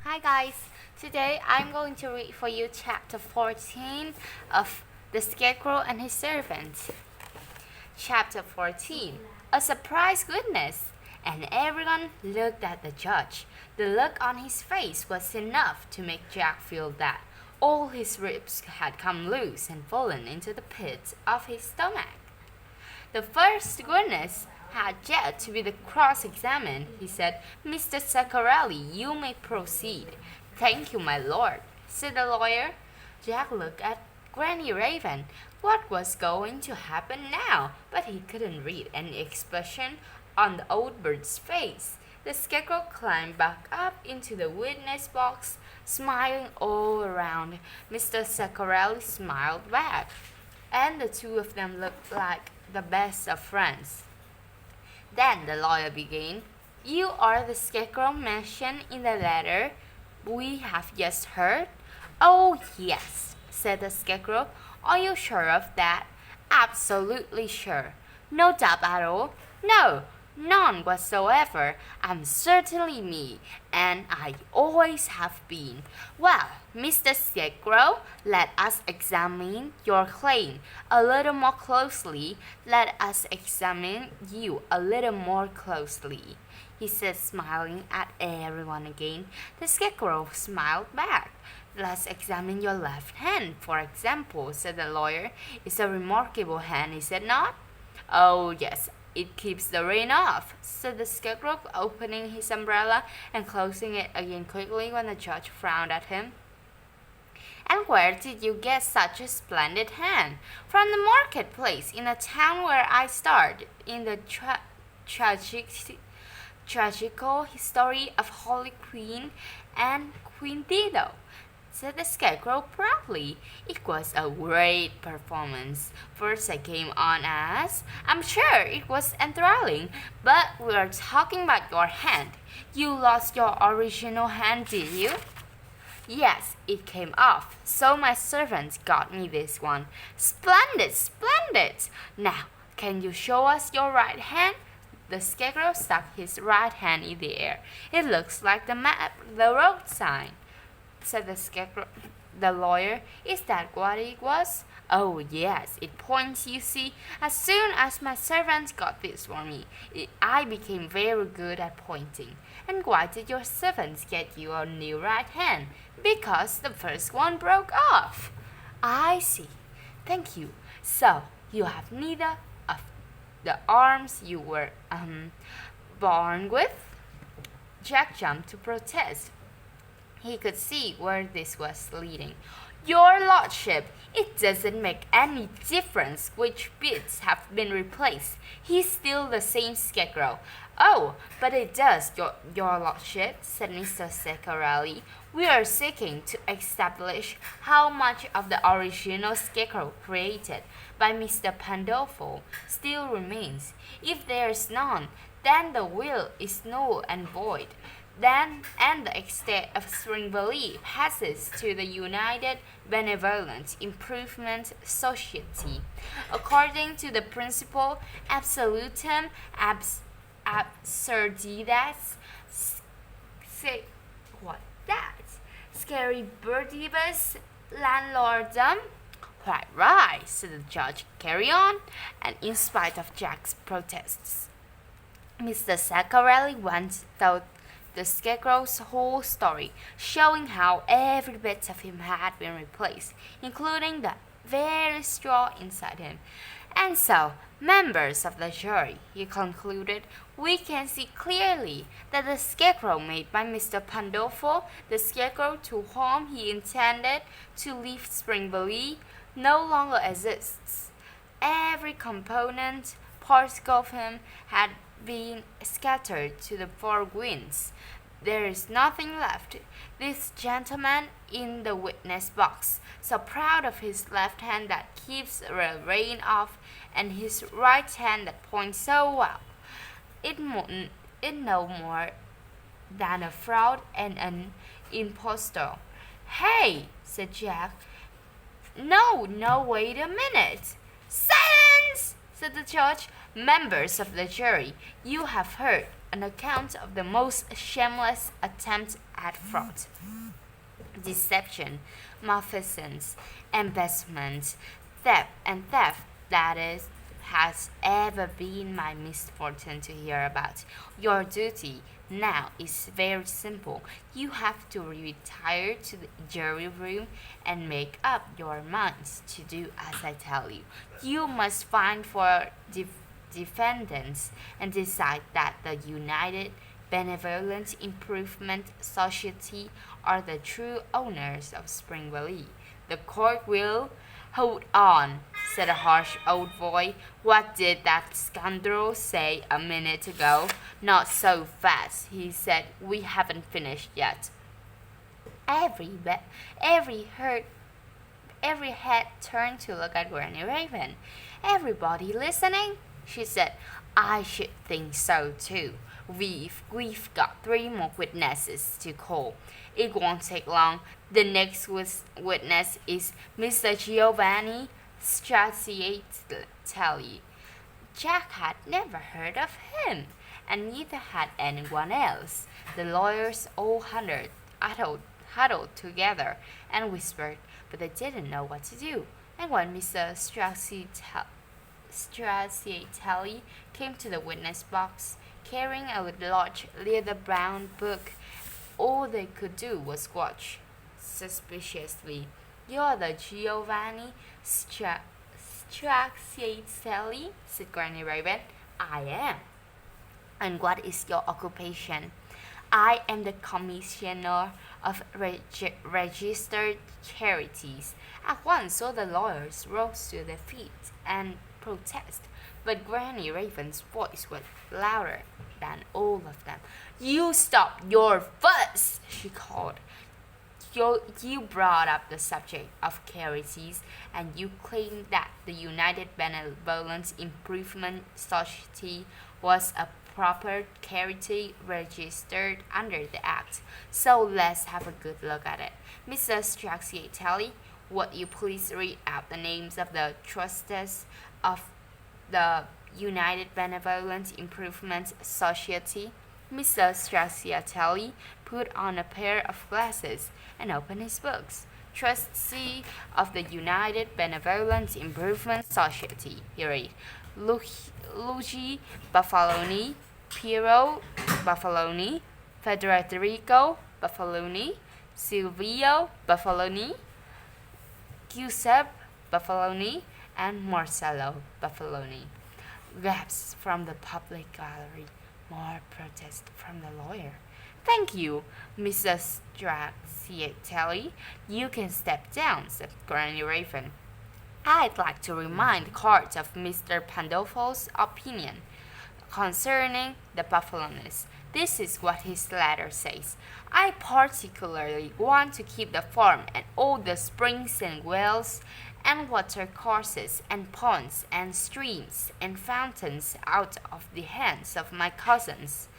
Hi guys, today I'm going to read for you chapter 14 of The Scarecrow and His Servant. Chapter 14, A Surprise Witness. And everyone looked at the judge. The look on his face was enough to make Jack feel that all his ribs had come loose and fallen into the pit of his stomach. The first witness had yet to be cross-examined. He said, "Mr. Zaccarelli, you may proceed." "Thank you, my lord," said the lawyer. Jack looked at Granny Raven. What was going to happen now? But he couldn't read any expression on the old bird's face. The scarecrow climbed back up into the witness box, smiling all around. Mr. Zaccarelli smiled back, and the two of them looked like the best of friends. Then the lawyer began. "You are the scarecrow mentioned in the letter we have just heard?" "Oh, yes," said the scarecrow. "Are you sure of that?" "Absolutely sure." "No doubt at all?" "No, none whatsoever. I'm certainly me, and I always have been." "Well, Mr. Scarecrow, let us examine your claim a little more closely. Let us examine you a little more closely," he said, smiling at everyone again. The Scarecrow smiled back. "Let's examine your left hand, for example," said the lawyer. "It's a remarkable hand, is it not?" "Oh, yes. It keeps the rain off," said the Scarecrow, opening his umbrella and closing it again quickly when the judge frowned at him. "And where did you get such a splendid hand?" "From the marketplace in the town where I starred in the tragical history of Holy Queen and Queen Dido," said the Scarecrow proudly. "It was a great performance. First I came on as, I'm sure it was enthralling, but we're talking about your hand. You lost your original hand, did you?" "Yes, it came off, so my servants got me this one." "Splendid, splendid! Now, can you show us your right hand?" The Scarecrow stuck his right hand in the air. "It looks like the map, the road sign," said the Scarecrow. The lawyer, "Is that what it was?" "Oh, yes, it points, you see. As soon as my servants got this for me, I became very good at pointing." "And why did your servants get you a new right hand?" "Because the first one broke off." "I see. Thank you. So, you have neither of the arms you were, born with?" Jack jumped to protest. He could see where this was leading. "Your lordship, it doesn't make any difference which bits have been replaced. He's still the same Scarecrow." "Oh, but it does, your lordship," said Mr. Zaccarelli. "We are seeking to establish how much of the original Scarecrow created by Mr. Pandolfo still remains. If there is none, then the will is null and void. Then, and the estate of Springvalley passes to the United Benevolent Improvement Society, according to the principle absolutum absurditatis scariburdibus landlordum." "Quite right," said the judge. "Carry on." And in spite of Jack's protests, Mr. Zaccarelli went through the Scarecrow's whole story, showing how every bit of him had been replaced, including the very straw inside him. "And so, members of the jury," he concluded, "we can see clearly that the Scarecrow made by Mr. Pandolfo, the Scarecrow to whom he intended to leave Springvalley, no longer exists. Every component, particle of him, had been scattered to the four winds. There is nothing left. This gentleman in the witness box, so proud of his left hand that keeps the rain off, and his right hand that points so well, it no more than a fraud and an impostor." "Hey!" said Jack. No, wait a minute." "Silence!" said the judge. "Members of the jury, you have heard an account of the most shameless attempt at fraud, deception, malfeasance, embezzlement, theft that is has ever been my misfortune to hear about. Your duty now is very simple. You have to retire to the jury room and make up your minds to do as I tell you. You must find for defendants and decide that the United Benevolent Improvement Society are the true owners of Spring Valley. The court will hold on, said a harsh old voice. What did that scoundrel say a minute ago? Not so fast, he said. We haven't finished yet. Every head turned to look at Granny Raven. Everybody listening? She said. I should think so too. We've got 3 more witnesses to call. It won't take long. The next witness is Mr. Giovanni Stracciatelli. Jack had never heard of him, and neither had anyone else. The lawyers all huddled together and whispered, but they didn't know what to do. And when Mr. Stracciatelli came to the witness box, carrying a large leather-bound book, all they could do was watch suspiciously. You're the Giovanni Stracciatelli, said Granny Raven. I am. And what is your occupation? I am the commissioner of registered charities. At once all the lawyers rose to their feet and protest, but Granny Raven's voice was louder than all of them. You stop your fuss, she called. You brought up the subject of charities, and you claimed that the United Benevolent Improvement Society was a proper charity registered under the Act. So let's have a good look at it. Mr. Stracciatelli, would you please read out the names of the trustees of the United Benevolent Improvement Society? Mr. Stracciatelli put on a pair of glasses and opened his books. Trustee of the United Benevolent Improvement Society, he read. Luigi Buffaloni, Piero Buffaloni, Federico Buffaloni, Silvio Buffaloni, Giuseppe Buffaloni, and Marcello Buffaloni. Gasps from the public gallery. More protest from the lawyer. Thank you, Mrs. Stracciatelli. You can step down, said Granny Raven. I'd like to remind the court of Mr. Pandolfo's opinion concerning the Buffalones. This is what his letter says. I particularly want to keep the farm and all the springs and wells and water courses and ponds and streams and fountains out of the hands of my cousins,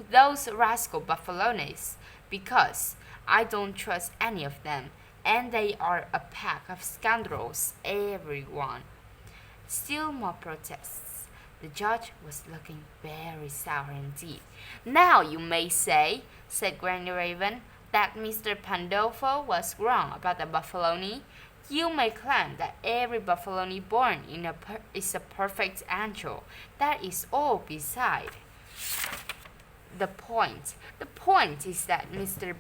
those rascal Buffalones, because I don't trust any of them, and they are a pack of scoundrels, everyone. Still more protests. The judge was looking very sour indeed. Now you may say, said Granny Raven, that Mr. Pandolfo was wrong about the Buffaloni. You may claim that every Buffaloni born is a perfect angel. That is all beside the point. The point is that Mr.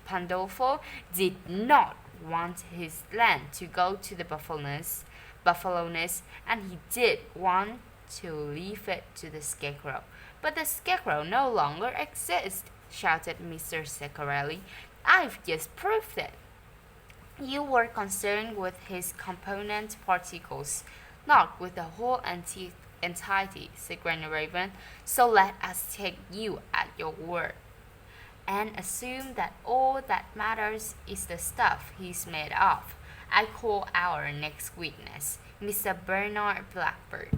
Pandolfo did not want his land to go to the Buffalones, and he did want to leave it to the Scarecrow. But the Scarecrow no longer exists, shouted Mr. Ceccarelli. I've just proved it. You were concerned with his component particles, not with the whole entity, said Granny Raven. So let us take you at your word, and assume that all that matters is the stuff he's made of. I call our next witness, Mr. Bernard Blackbird.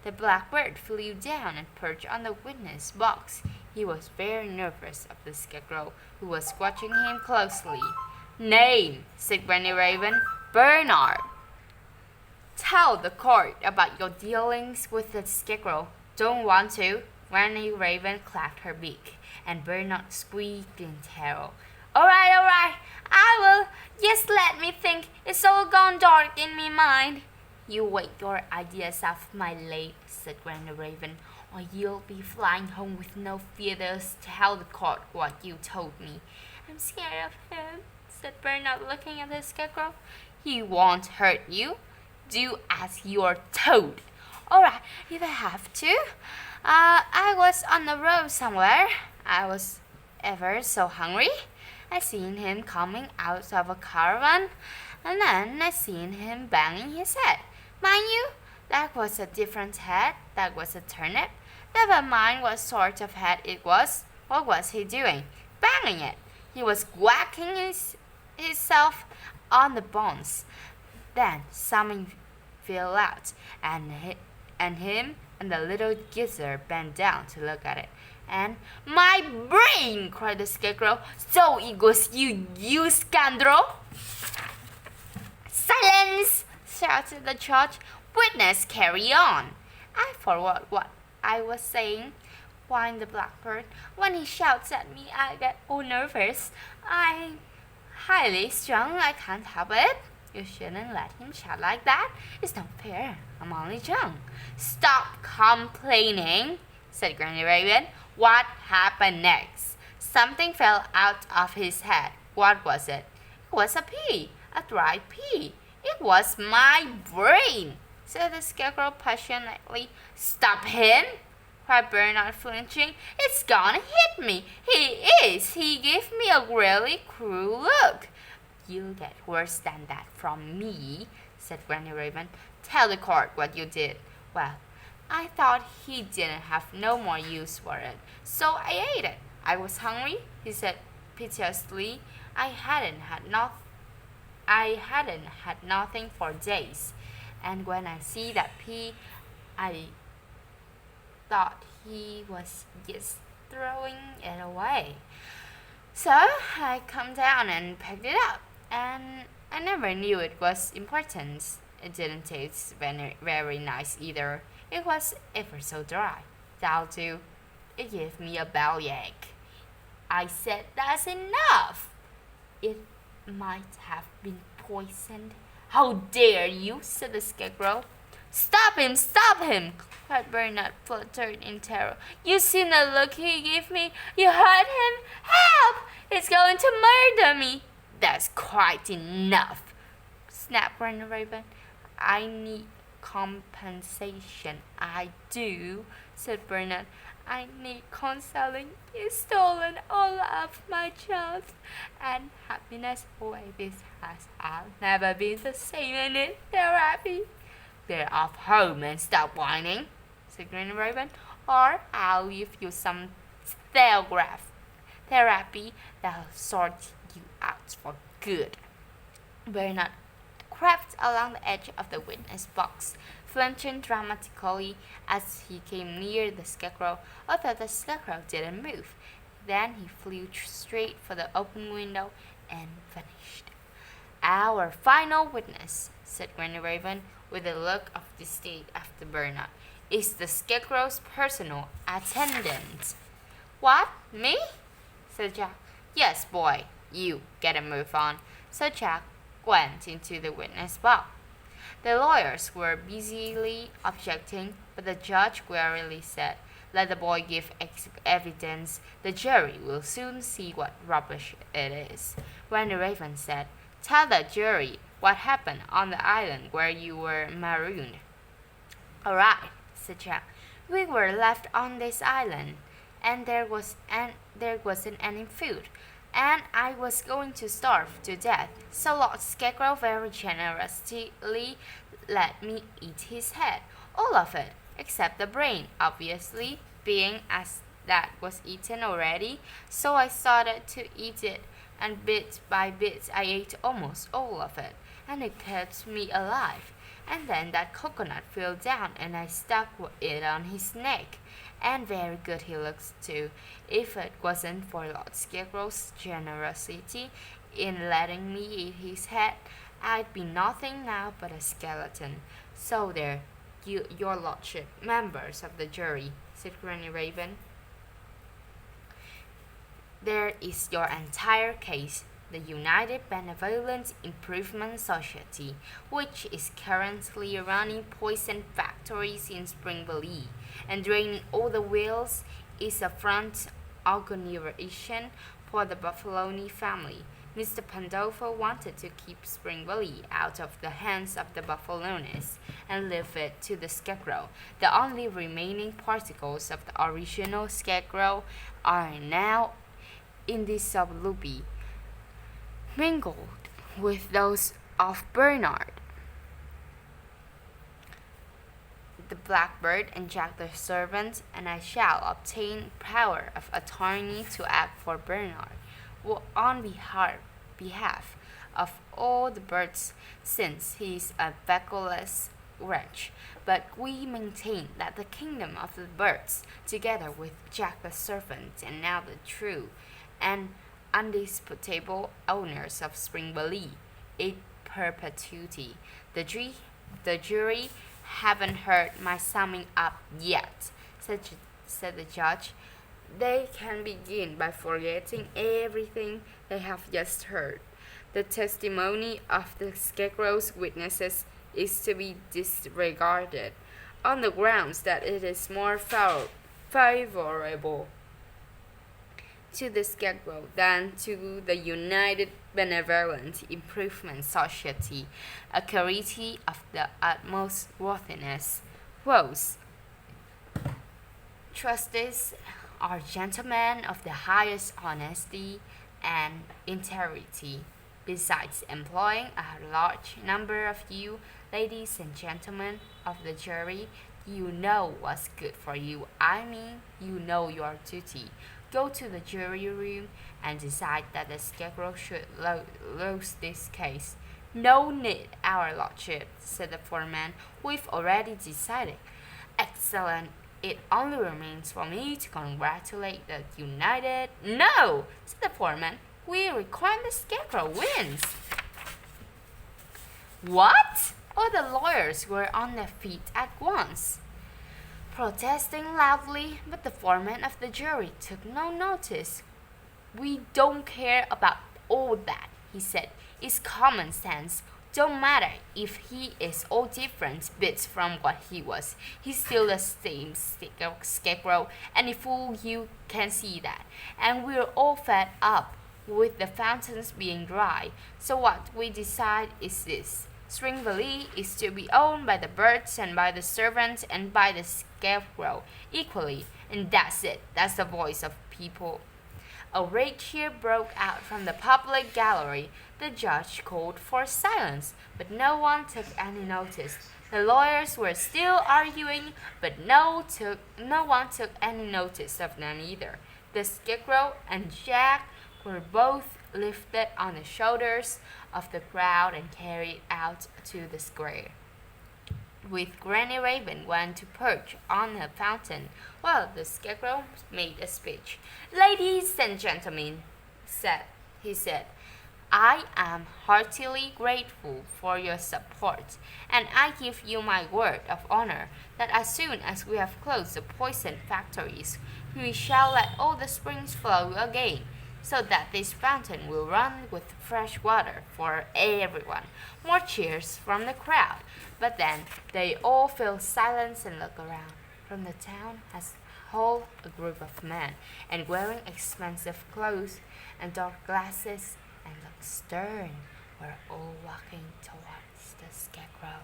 The blackbird flew down and perched on the witness box. He was very nervous of the Scarecrow, who was watching him closely. Name, said Granny Raven. Bernard. Tell the court about your dealings with the Scarecrow. Don't want to, Granny Raven clacked her beak, and Bernard squeaked in terror. All right, I will. Just let me think. It's all gone dark in me mind. You wait your ideas off my leg, said Granny Raven, or you'll be flying home with no feathers to tell the court what you told me. I'm scared of him, said Bernard, looking at the Scarecrow. He won't hurt you. Do as you're told. All right, if I have to. I was on the road somewhere. I was ever so hungry. I seen him coming out of a caravan, and then I seen him banging his head. Mind you, that was a different head. That was a turnip. Never mind what sort of head it was. What was he doing? Banging it. He was whacking himself on the bones. Then something fell out, and him and the little geezer bent down to look at it. And my brain, cried the Scarecrow. So it was you scoundrel! Silence! Shouted the judge. Witness, carry on. I forgot what I was saying, whined the Blackbird. When he shouts at me, I get all nervous. I'm highly strung. I can't help it. You shouldn't let him shout like that. It's not fair. I'm only young. Stop complaining, said Granny Raven. What happened next? Something fell out of his head. What was it? It was a pea, a dried pea. It was my brain, said the Scarecrow passionately. Stop him, cried Bernard, flinching. It's gonna hit me. He gave me a really cruel look. You'll get worse than that from me, said Granny Raven. Tell the court what you did. Well, I thought he didn't have no more use for it, so I ate it. I was hungry, he said piteously. I hadn't had nothing for days, and when I see that pea, I thought he was just throwing it away. So I come down and picked it up, and I never knew it was important. It didn't taste very nice either. It was ever so dry. That'll do. It gave me a bellyache. I said that's enough. It might have been poisoned. How dare you, said the Scarecrow. Stop him, cried Bernard, fluttered in terror. You seen the look he gave me? You heard him? Help! He's going to murder me. That's quite enough, snapped Granny Raven. I need compensation. I do, said Bernard. I need consoling. You've stolen all of my chance and happiness away. This has I'll never be the same in it. Therapy. Get off home and stop whining, said Granny Raven, or I'll give you some therapy that'll sort you out for good. Bernard crept along the edge of the witness box, flinching dramatically as he came near the Scarecrow, although the Scarecrow didn't move. Then he flew straight for the open window and vanished. Our final witness, said Granny Raven, with a look of disdain after Bernard, is the Scarecrow's personal attendant. What, me? Said Jack. Yes, boy, you get a move on. So Jack went into the witness box. The lawyers were busily objecting, but the judge wearily said, let the boy give evidence. The jury will soon see what rubbish it is. When the Raven said, tell the jury what happened on the island where you were marooned. All right, said Jack. We were left on this island, and there wasn't any food, and I was going to starve to death. So Lord Scarecrow very generously let me eat his head, all of it, except the brain, obviously, being as that was eaten already. So I started to eat it, and bit by bit I ate almost all of it, and it kept me alive. And then that coconut fell down, and I stuck it on his neck. And very good he looks too. If it wasn't for Lord Scarecrow's generosity in letting me eat his head, I'd be nothing now but a skeleton. So there, your lordship, members of the jury, said Granny Raven. There is your entire case. The United Benevolent Improvement Society, which is currently running poison factories in Spring Valley and draining all the wells, is a front organization for the Buffaloni family. Mr. Pandolfo wanted to keep Spring Valley out of the hands of the Buffalones and leave it to the Scarecrow. The only remaining particles of the original Scarecrow are now indissolubly mingled with those of Bernard. The Blackbird and Jack the servant, and I shall obtain power of attorney to act for Bernard on behalf of all the birds, since he is a feckless wretch. But we maintain that the kingdom of the birds, together with Jack the servant and now the true and undisputable owners of Spring Valley, in perpetuity. The jury haven't heard my summing up yet, said the judge. They can begin by forgetting everything they have just heard. The testimony of the Scarecrow's witnesses is to be disregarded, on the grounds that it is more favorable to the Scarecrow than to the United Benevolent Improvement Society, a charity of the utmost worthiness. Rose, trustees are gentlemen of the highest honesty and integrity. Besides employing a large number of you, ladies and gentlemen of the jury, you know what's good for you. I mean, you know your duty. Go to the jury room and decide that the Scarecrow should lose this case. No need, our lordship, said the foreman. We've already decided. Excellent. It only remains for me to congratulate the United. No, said the foreman. We require the Scarecrow wins. What? All the lawyers were on their feet at once, protesting loudly, but the foreman of the jury took no notice. We don't care about all that, he said. It's common sense. Don't matter if he is all different bits from what he was. He's still the same Scarecrow, and a fool you can see that. And we're all fed up with the fountains being dry. So what we decide is this. Spring Valley is to be owned by the birds and by the servants and by the Scarecrow equally, and that's it. That's the voice of people. A great cheer broke out from the public gallery. The judge called for silence, but no one took any notice. The lawyers were still arguing, but no one took any notice of them either. The Scarecrow and Jack were both lifted on the shoulders of the crowd and carried out to the square, with Granny Raven went to perch on a fountain, while the Scarecrow made a speech. Ladies and gentlemen, he said, I am heartily grateful for your support, and I give you my word of honor that as soon as we have closed the poison factories, we shall let all the springs flow again, so that this fountain will run with fresh water for everyone. More cheers from the crowd. But then they all fell silent and looked around. From the town as whole, a group of men, and wearing expensive clothes and dark glasses and looked stern, were all walking towards the Scarecrow.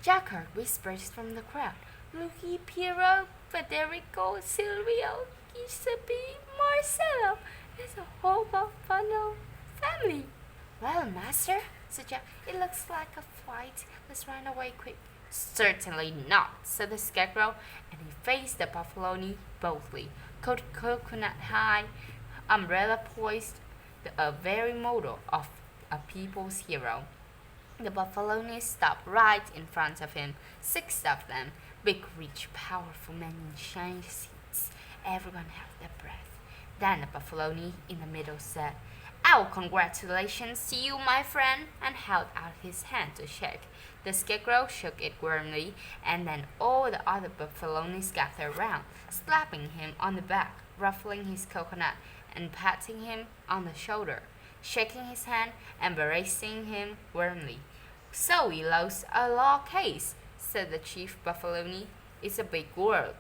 Jack heard whispers from the crowd. Lucky, Piero, Federico, Silvio, Giuseppe, Marcello. There's a whole Buffalo family. Well, master, said Jack, it looks like a fight. Let's run away quick. Certainly not, said the Scarecrow, and he faced the Buffaloni boldly. Coconut high, umbrella poised, a very model of a people's hero. The Buffalonis stopped right in front of him, 6 of them, big, rich, powerful men in shiny suits. Everyone held their breath. Then the Buffaloni in the middle said, "Oh, congratulations to you, my friend," and held out his hand to shake. The Scarecrow shook it warmly, and then all the other buffaloes gathered round, slapping him on the back, ruffling his coconut, and patting him on the shoulder, shaking his hand, and embracing him warmly. "So we lost a law case," said the chief buffaloni. "It's a big world.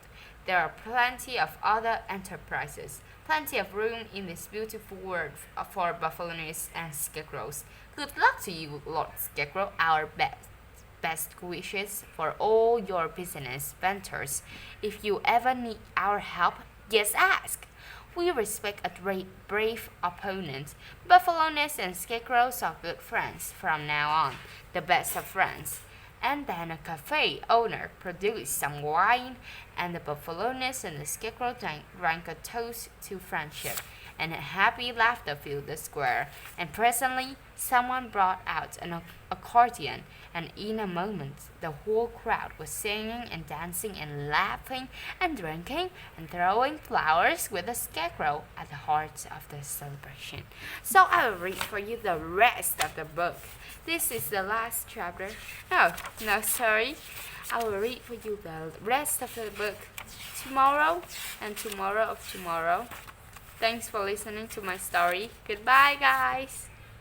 There are plenty of other enterprises, plenty of room in this beautiful world for buffaloes and scarecrows. Good luck to you, Lord Scarecrow. Our best wishes for all your business ventures. If you ever need our help, just ask. We respect a brave opponent. Buffaloes and scarecrows are good friends from now on, the best of friends." And then a cafe owner produced some wine, and the buffaloes and the scarecrow drank a toast to friendship, and a happy laughter filled the square. And presently, someone brought out an accordion, and in a moment, the whole crowd was singing and dancing and laughing and drinking and throwing flowers with the scarecrow at the heart of the celebration. So I will read for you the rest of the book. This is the last chapter. No, sorry. I will read for you the rest of the book tomorrow and tomorrow of tomorrow. Thanks for listening to my story. Goodbye, guys.